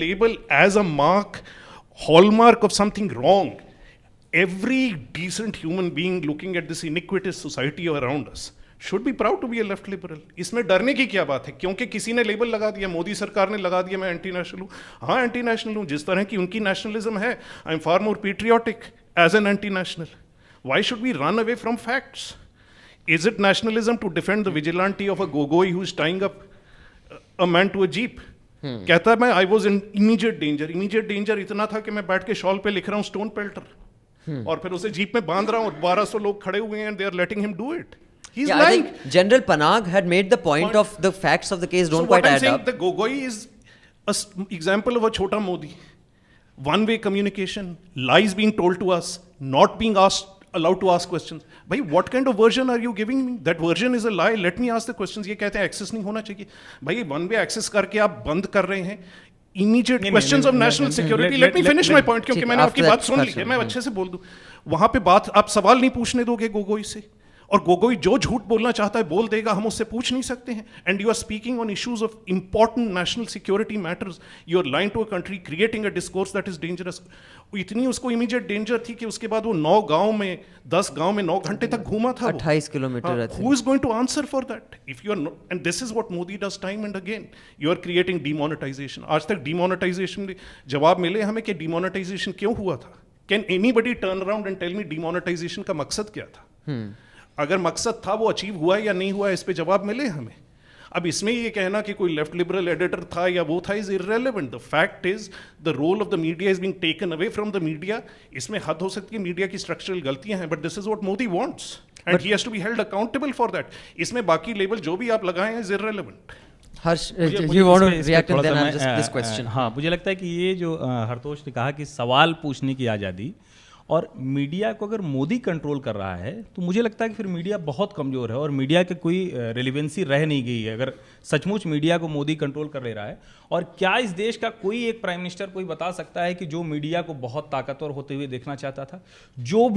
label as a mark, hallmark of something wrong. Every decent human being looking at this iniquitous society around us should be proud to be a left liberal. इसमें डरने की क्या बात है? क्योंकि किसी ने लेबल लगा दिया, मोदी सरकार ने लगा दिया मैं एंटी नेशनल हूँ. हाँ एंटी नेशनल हूँ, जिस तरह की उनकी नेशनलिज्म है. I am far more patriotic as an anti national. Why should we run away from facts? Is it nationalism to defend the vigilante of a gogoi who's tying up a man to a jeep? कहता है मैं I was in immediate danger. Immediate danger इतना था कि मैं बैठ के shawl पे लिख रहा हूँ स्टोन पेल्टर और फिर उसे जीप में बांध रहा हूँ और 1200 लोग खड़े हुए हैं and they are letting him do it. He's lying. I think General Panag had made the point of the facts of the case don't quite add up. The gogoi is an example of a chota Modi. One-way communication, lies being told to us, not being allowed to ask questions. भाई what kind of version are you giving me? That version is a lie. Let me ask the questions. ये कहते हैं access नहीं होना चाहिए. भाई one way access करके आप बंद कर रहे हैं. Immediate questions of national security. Let me finish my point क्योंकि मैंने आपकी बात सुन ली है. मैं अच्छे से बोल दूं. वहां पे बात आप सवाल नहीं पूछने दोगे गोगोई से. और गोगोई जो झूठ बोलना चाहता है बोल देगा, हम उससे पूछ नहीं सकते हैं. And you are speaking on issues of important national security matters. You are lying to a country, creating a discourse that is dangerous. इतनी उसको इमीडिएट डेंजर थी कि उसके बाद वो 9 गांव में 10 गांव में 9 घंटे तक घूमा था. 28 kilometre. Who is going to answer for that? If you are not, and this is what Modi does time and again. You are creating demonetization. आज तक demonetization के जवाब मिले हमें कि demonetization क्यों हुआ था? Can anybody turn around and tell me demonetization का मकसद क्या था? अगर मकसद था वो अचीव हुआ या नहीं हुआ इस पे जवाब मिले हमें. अब इसमें ये कहना कि कोई लेफ्ट लिबरल एडिटर था या वो था is irrelevant. The fact is the role of the media is being taken away from the media. इसमें हद हो सकती है मीडिया की स्ट्रक्चरल गलतियां हैं, but this is what Modi wants and he has to be held accountable for that. इसमें बाकी लेबल जो भी आप लगाए हैं is irrelevant. Harsh, you want to react and then I'll just this question. हाँ, मुझे लगता है कि ये जो हरतोष ने कहा कि सवाल पूछने की आज़ादी और मीडिया को अगर मोदी कंट्रोल कर रहा है तो मुझे लगता है कि फिर मीडिया बहुत कमज़ोर है और मीडिया की कोई रेलिवेंसी रह नहीं गई है अगर सचमुच मीडिया को मोदी कंट्रोल कर ले रहा है. और क्या इस देश का कोई एक प्राइम मिनिस्टर कोई बता सकता है कि जो मीडिया को बहुत ताकतवर होते हुए देखना चाहता था? जो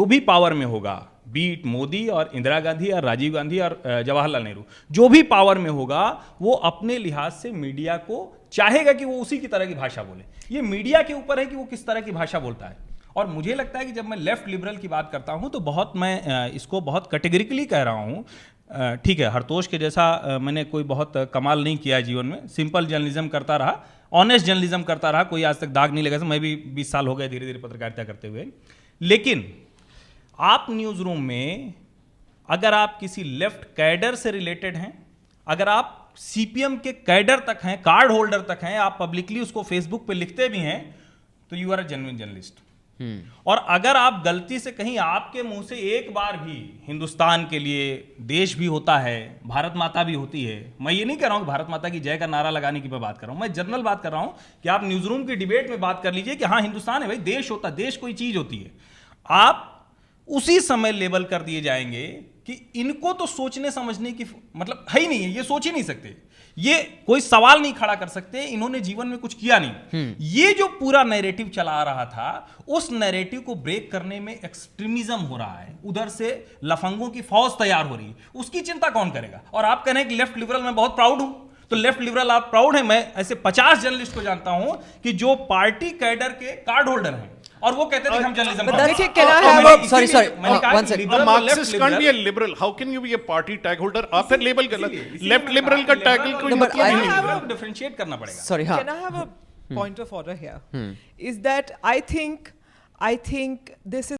भी पावर में होगा, बीट मोदी और इंदिरा गांधी और राजीव गांधी और जवाहरलाल नेहरू, जो भी पावर में होगा वो अपने लिहाज से मीडिया को चाहेगा कि वो उसी की तरह की भाषा बोले. ये मीडिया के ऊपर है कि वो किस तरह की भाषा बोलता है. और मुझे लगता है कि जब मैं लेफ्ट लिबरल की बात करता हूं तो मैं इसको बहुत कैटेगरिकली कह रहा हूं. ठीक है, हरतोष के जैसा मैंने कोई बहुत कमाल नहीं किया जीवन में. सिंपल जर्नलिज्म करता रहा, ऑनेस्ट जर्नलिज्म करता रहा, कोई आज तक दाग नहीं लगा. मैं भी 20 साल हो गए धीरे धीरे पत्रकारिता करते हुए. लेकिन आप न्यूज़ रूम में अगर आप किसी लेफ्ट कैडर से रिलेटेड हैं, अगर आप सीपीएम के कैडर तक हैं, कार्ड होल्डर तक हैं, आप पब्लिकली उसको फेसबुक पे लिखते भी हैं, तो you are a genuine journalist. और अगर आप गलती से कहीं आपके मुंह से एक बार भी हिंदुस्तान के लिए देश भी होता है, भारत माता भी होती है, मैं ये नहीं कह रहा हूं कि भारत माता की जय का नारा लगाने की मैं बात कर रहा हूं, मैं जनरल बात कर रहा हूं कि आप न्यूज रूम की डिबेट में बात कर लीजिए कि हाँ हिंदुस्तान है भाई, देश होता, देश कोई चीज होती है. आप उसी समय लेबल कर दिए जाएंगे कि इनको तो सोचने समझने की मतलब है ही नहीं है, ये सोच ही नहीं सकते, ये कोई सवाल नहीं खड़ा कर सकते, इन्होंने जीवन में कुछ किया नहीं. ये जो पूरा नैरेटिव चला आ रहा था, उस नैरेटिव को ब्रेक करने में एक्सट्रीमिज्म हो रहा है. उधर से लफंगों की फौज तैयार हो रही है, उसकी चिंता कौन करेगा? और आप कह रहे हैं कि लेफ्ट लिबरल मैं बहुत प्राउड हूं, तो लेफ्ट लिबरल आप प्राउड हैं. मैं ऐसे 50 जर्नलिस्ट को जानता हूं कि जो पार्टी कैडर के कार्ड होल्डर हैं और वो कहते थे कि हम जर्नलिज्म करते हैं. sorry one second. A Marxist can't be a liberal. How can you be a party tag holder? आप फिर लेबल गलत. लेफ्ट लिबरल का टैगल कोई मतलब ही नहीं. डिफरेंशिएट करना पड़ेगा. Sorry, हाँ. Can I have a point of order here? Is that I think this is